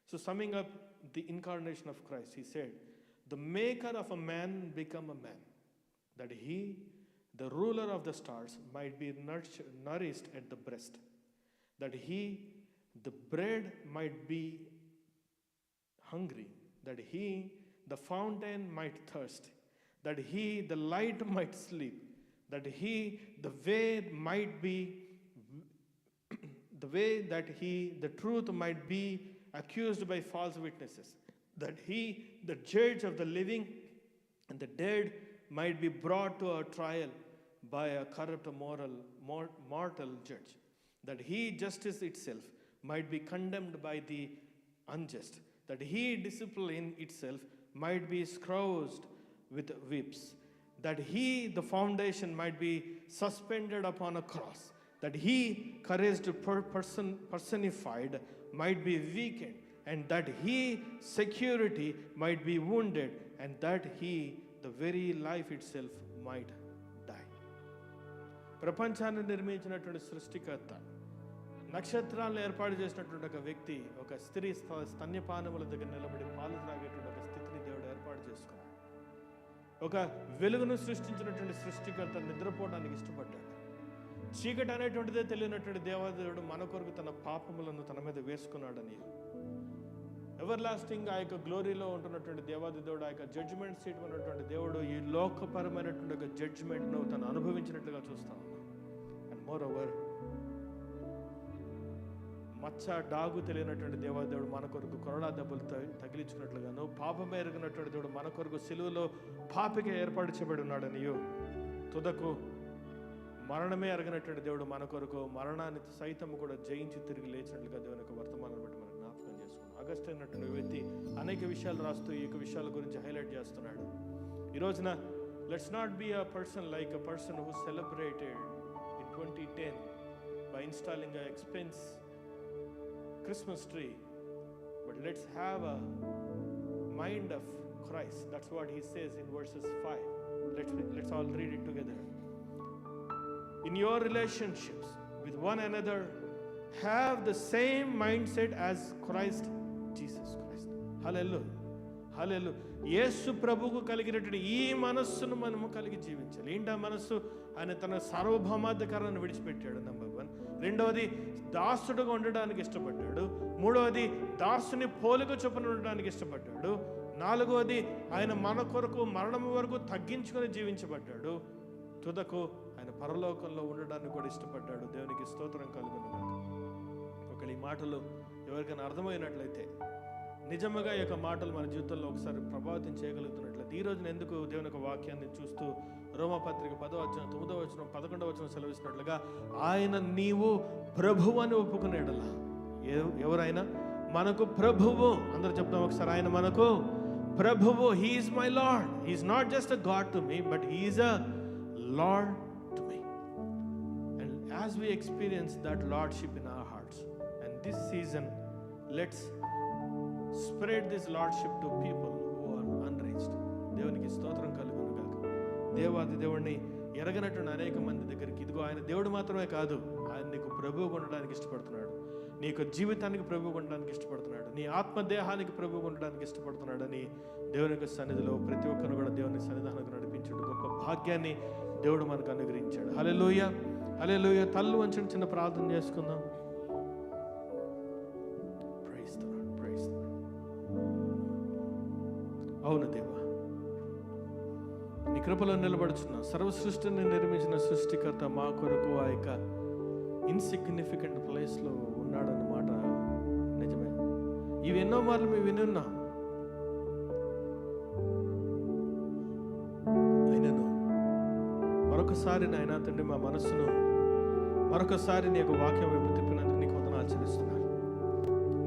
So summing up the incarnation of Christ, he said, the maker of a man become a man, that he, the ruler of the stars, might be nourished at the breast, that he, the bread, might be hungry, that he, the fountain, might thirst, that he, the light, might sleep, that he, the way might be, the way that he, the truth, might be accused by false witnesses, that he, the judge of the living and the dead, might be brought to a trial by a corrupt mortal judge, that he, justice itself, might be condemned by the unjust, that he, discipline itself, might be scourged with whips, that he, the foundation, might be suspended upon a cross, that he, courage personified, might be weakened, and that he, security, might be wounded, and that he, the very life itself, might die. ప్రపంచాన్ని నిర్మించినటువంటి సృష్టికర్త, నక్షత్రాలను ఏర్పాటు చేసినటువంటి ఒక వ్యక్తి ఒక స్త్రీ స్తన్యపానముల దగ్గర నిలబడి పాలు త్రాగేటువంటి ఒక స్థితిని దేవుడు ఏర్పాటు చేసుకున్నాడు. ఒక వెలుగును సృష్టించినటువంటి సృష్టికర్త నిద్రపోవడానికి ఇష్టపడ్డాడు. చీకటి అనేటువంటిదే తెలియనటువంటి దేవాదేవుడు మన కొరకు తన పాపములను తన మీద వేసుకున్నాడని, ఎవర్ లాస్టింగ్ ఆ యొక్క గ్లోరీలో ఉంటున్నటువంటి దేవాది దేవుడు, ఆ యొక్క జడ్జిమెంట్ సీట్ ఉన్నటువంటి దేవుడు ఈ లోకపరమైనటువంటి ఒక జడ్జిమెంట్ను తను అనుభవించినట్లుగా చూస్తా ఉన్నాం. అండ్ మోర్ ఓవర్ మచ్చ డాగు తెలియనటువంటి దేవాదేవుడు మన కొరకు కొరడా దెబ్బలు తగిలించుకున్నట్లుగాను, పాపమే ఎరిగినటువంటి దేవుడు మన కొరకు సిలువలో పాపిగా ఏర్పాటు చేయబడి ఉన్నాడనియో, తుదకు మరణమే ఎరగినటువంటి దేవుడు మన కొరకు మరణాన్ని సైతం కూడా జయించి తిరిగి లేచినట్లుగా దేవుని యొక్క వర్తమానాన్ని బట్టి మనం జ్ఞాపకం చేసుకున్నాం. అగస్టిన్ అన్నటువంటి వ్యక్తి అనేక విషయాలు రాస్తూ ఈ యొక్క విషయాల గురించి హైలైట్ చేస్తున్నాడు. ఈ రోజున let's not be a person like a person who celebrated in 2010 by installing an expense Christmas tree, but let's have a mind of Christ. That's what he says in verses 5. Let's all read it together. In your relationships with one another, have the same mindset as Christ Jesus Christ. Hallelujah, hallelujah. యేసు ప్రభువుకు కలిగినటువంటి ఈ మనస్సును మనము కలిగి జీవించాలి. ఏంటా మనస్సు? ఆయన తన సార్వభౌమాధికారాన్ని విడిచిపెట్టాడు, నంబర్ 1. రెండవది, దాసుడుగా ఉండడానికి ఇష్టపడ్డాడు. మూడవది, దాసుని పోలిక చొప్పున ఉండడానికి ఇష్టపడ్డాడు. నాలుగవది, ఆయన మన కొరకు మరణం వరకు తగ్గించుకొని జీవించబడ్డాడు. తుదకు ఆయన పరలోకంలో ఉండడానికి కూడా ఇష్టపడ్డాడు. దేవునికి స్తోత్రం కలుగును గాక. ఒకవేళ ఈ మాటలు ఎవరికైనా అర్థమైనట్లయితే, నిజంగా ఈ యొక్క మాటలు మన జీవితంలో ఒకసారి ప్రభావితం చేయగలుగుతున్నట్లయితే, ఈ రోజున ఎందుకు దేవుని యొక్క వాక్యాన్ని చూస్తూ రోమపత్రిక 10వ అధ్యాయం 9వ వచనం 11వ వచనం సెలవిస్తున్నట్లుగా, ఆయన నీవు ప్రభువు అని ఒప్పుకునేడలా. ఎవరైనా మనకు ప్రభువు, అందరూ చెప్తాం ఒకసారి, ఆయన మనకు ప్రభువు. He is my lord. He is not just a God to me, but he is a lord to me. And as we experience that lordship in our hearts, and this season let's spread this lordship to people who are unreached. దేవునికి స్తోత్రం కలుగును గాక. దేవాది దేవుడిని ఎరగనటువంటి అనేక మంది దగ్గరికి, ఇదిగో ఆయన దేవుడు మాత్రమే కాదు, ఆయన నీకు ప్రభువుగా ఉండడానికి ఇష్టపడుతున్నాడు, నీ యొక్క జీవితానికి ప్రభువుగా ఉండడానికి ఇష్టపడుతున్నాడు, నీ ఆత్మదేహానికి ప్రభువుగా ఉండడానికి ఇష్టపడుతున్నాడు అని దేవుని యొక్క సన్నిధిలో ప్రతి ఒక్కరు కూడా దేవుని సన్నిధానానికి నడిపించడం గొప్ప భాగ్యాన్ని దేవుడు మనకు అనుగ్రహించాడు. హల్లెలూయా, హల్లెలూయా. తల్లు వంచండి, చిన్న ప్రార్థన చేసుకుందాం. అవును దేవా, నీ కృపలో నిలబడుచున్నా. సర్వ సృష్టిని నిర్మించిన సృష్టికర్త మా కొరకు ఆ యొక్క ఇన్సిగ్నిఫికెంట్ ప్లేస్లో ఉన్నాడన్న మాట నిజమే. ఇవి ఎన్నో మార్లు మేము వినున్నాం. అయినను మరొకసారి నాయనా తండ్రి, మా మనస్సును మరొకసారి నీ యొక్క వాక్యం వైపు తిప్పినందుకు నీకు వందనాలు చెల్లిస్తున్నాను.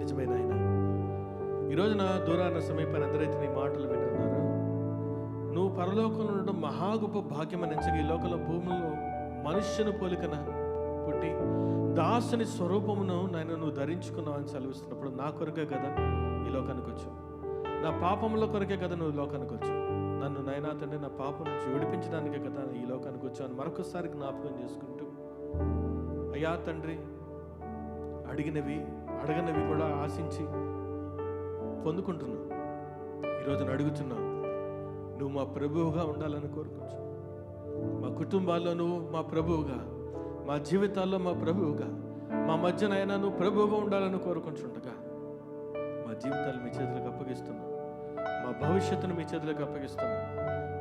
నిజమే నాయన, ఈ రోజున దూరాన సమీపాన్ని అందరైతే నీ మాటలు వింటున్నారు. నువ్వు పరలోకంలో ఉండడం మహా గొప్ప భాగ్యమని ఎంచగా, ఈ లోకంలో భూమిలో మనుష్యుని పోలికన పుట్టి దాసుని స్వరూపమును నాయన నువ్వు ధరించుకున్నావు అని సెలవిస్తున్నప్పుడు, నా కొరకే కదా ఈ లోకానికి వచ్చావు, నా పాపముల కొరకే కదా నువ్వు లోకానికి వచ్చావు, నన్ను నాయనా తండ్రి నా పాపం నుంచి విడిపించడానికే కదా ఈ లోకానికి వచ్చావు అని మరొకసారి జ్ఞాపకం చేసుకుంటూ, అయ్యా తండ్రి, అడగనవి కూడా ఆశించి పొందుకుంటున్నావు. ఈరోజు అడుగుతున్నావు, నువ్వు మా ప్రభువుగా ఉండాలని కోరుకోవచ్చు. మా కుటుంబాల్లో నువ్వు మా ప్రభువుగా, మా జీవితాల్లో మా ప్రభువుగా, మా మధ్యనైనా నువ్వు ప్రభువుగా ఉండాలని కోరుకుంటుండగా, మా జీవితాలు మీ చేతులకు అప్పగిస్తున్నావు, మా భవిష్యత్తును మీ చేతులకు అప్పగిస్తున్నావు.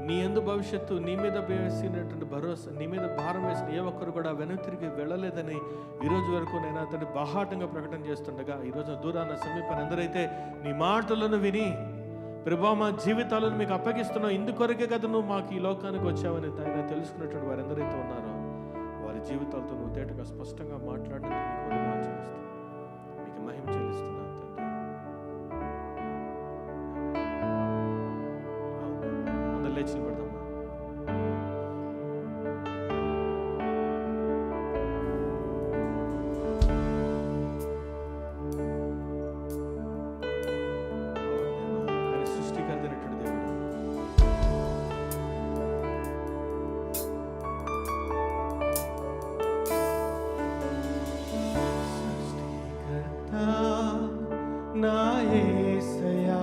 నీ యందు భవిష్యత్తు, నీ మీద వేసినటువంటి భరోసా, నీ మీద భారం వేసిన ఏ ఒక్కరు కూడా వెనక్కి తిరిగి వెళ్ళలేదని ఈరోజు వరకు నేను అతన్ని బాహాటంగా ప్రకటన చేస్తుండగా, ఈరోజు దూరాన సమీపాన్ని అందరైతే నీ మాటలను విని, ప్రభా మా జీవితాలను మీకు అప్పగిస్తున్నావు, ఇందుకొరకే కదా నువ్వు మాకు ఈ లోకానికి వచ్చావని ఆయన తెలుసుకున్నటువంటి వారు ఎందరైతే ఉన్నారో, వారి జీవితాలతో నువ్వు తేటగా స్పష్టంగా మాట్లాడినందుకు నీకు వందనాలు చెల్లిస్తున్నాను. మీకు మహిమ చెల్లిస్తున్నాను తండ్రి. అందరు లేచి నిలబడదామా? నా యేసయ్యా,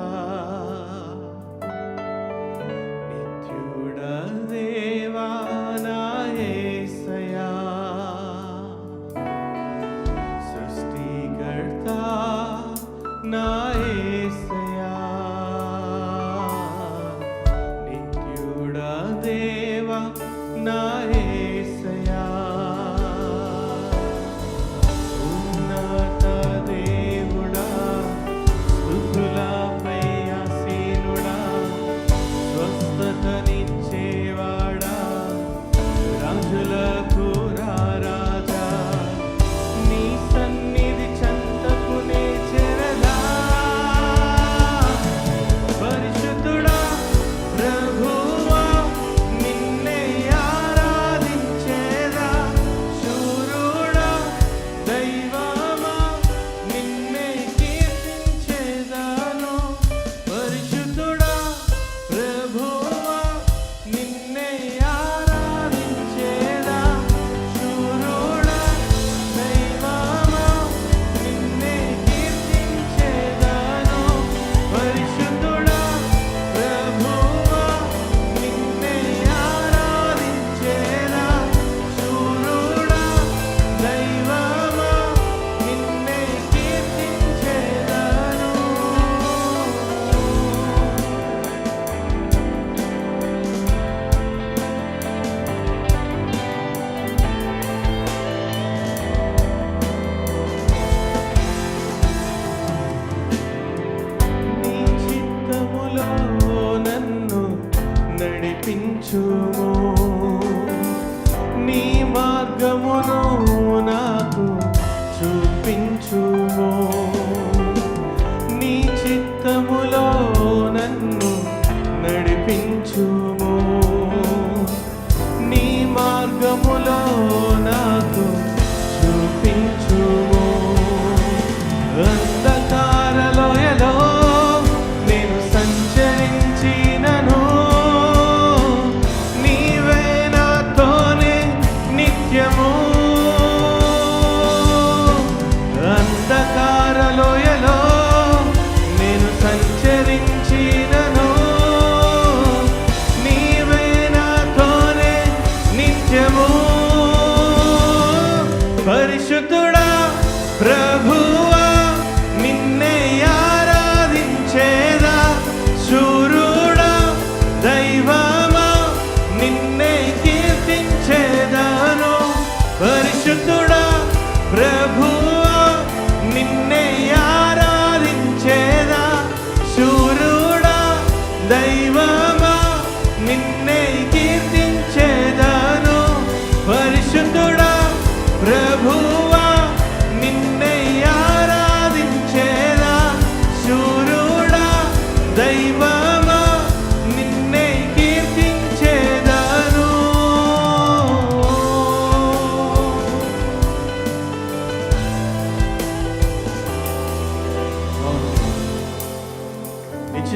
నిత్యుడా దేవా నా యేసయ్యా, సృష్టికర్త నా యేసయ్యా, నిత్యుడా దేవా నా యేసయ్యా, ఉన్నత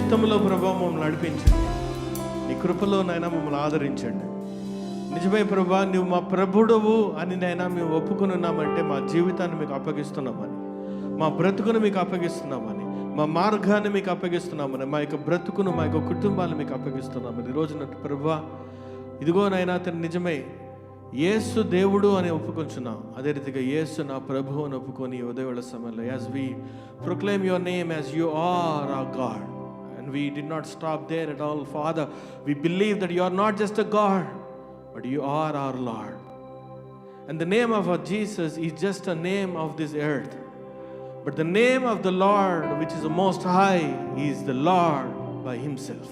చిత్తంలో ప్రభా మమ్మల్ని నడిపించండి. నీ కృపలో నైనా మమ్మల్ని ఆదరించండి. నిజమే ప్రభా, నువ్వు మా ప్రభుడవు అని నైనా మేము ఒప్పుకుని ఉన్నామంటే మా జీవితాన్ని మీకు అప్పగిస్తున్నామని, మా బ్రతుకును మీకు అప్పగిస్తున్నామని, మా మార్గాన్ని మీకు అప్పగిస్తున్నామని, మా యొక్క బ్రతుకును, మా యొక్క కుటుంబాన్ని మీకు అప్పగిస్తున్నామని. ఈ రోజున ప్రభా ఇదిగోనైనా అతను నిజమే యేసు దేవుడు అని ఒప్పుకొంచున్నాం. అదే రీతిగా యేసు నా ప్రభు అని ఒప్పుకొని ఉదయవేళ సమయంలో as we proclaim your name as you are our God, and we did not stop there at all. Father, we believe that you are not just a God, but you are our Lord. And the name of our Jesus is just a name of this earth, but the name of the Lord, which is the most high, is the Lord by himself.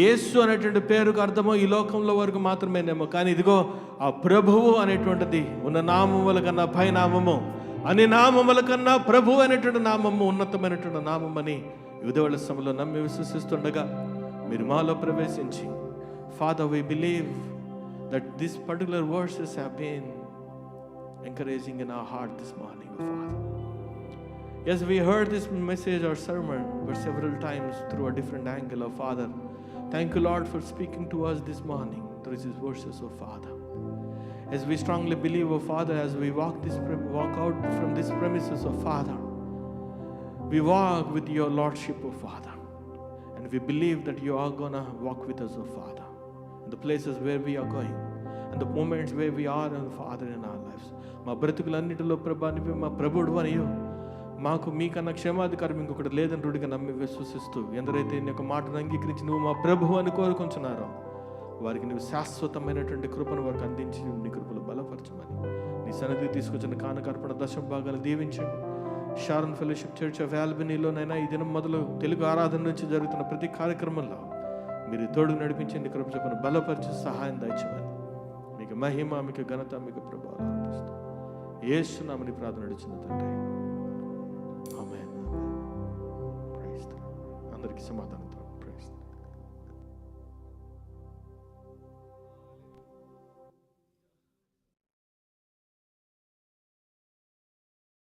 యేసు అనేటువంటి పేరుకు అర్థమో ఈ లోకంలో వరకు మాత్రమేనేమో, కానీ ఇదిగో ఆ ప్రభువు అనేటువంటిది ఉన్న నామముల కన్నా పై నామము, అన్ని నామముల కన్నా ప్రభు అనేటువంటి నామము ఉన్నతమైనటువంటి నామమని ఉదయవేళ సమయంలో నమ్మి విశ్వసిస్తుండగా మీరు మాలో ప్రవేశించి, Father, we believe that these particular verses have been encouraging in our heart this morning, Father. Yes, we heard this message or sermon but several times through a different angle, oh Father. Thank you, Lord, for speaking to us this morning through these verses, oh Father. As we strongly believe, oh Father, as we walk out from this premises, oh Father, we walk with your Lordship, oh Father. And we believe that you are going to walk with us, oh Father. The places where we are going and the moments where we are, and Father, in our lives. మా బ్రతుకులన్నిటిలో ప్రభా నీవే మా ప్రభుడు అనియో, మాకు మీకన్నా క్షేమాధికారం ఇంకొకటి లేదని రుడిగా నమ్మి విశ్వసిస్తూ ఎందరైతే నీ యొక్క మాటను అంగీకరించి నువ్వు మా ప్రభు అని కోరుకుంటున్నారో వారికి నువ్వు శాశ్వతమైనటువంటి కృపను వారికి అందించి నీ కృపలు బలపరచమని నీ సన్నిధికి తీసుకొచ్చిన కానుకర్పణ దశమ భాగాలు దీవించండి. షారన్ ఫెలోషిప్ చర్చ్ ఆఫ్ ఆల్బనీలోనైనా ఈ దినం మొదలు తెలుగు ఆరాధన నుంచి జరుగుతున్న ప్రతి కార్యక్రమంలో మీరు తోడు నడిపించండి, కృప చొప్పున బలపరిచి సహాయం దయచేయమని మీకు మహిమ, మీకు ఘనత, మీకు ప్రభావాలు అర్పిస్తూ యేసు నామమున ప్రార్థన నడిచిన తండ్రి, ఆమేన్. అందరికీ సమాధానం.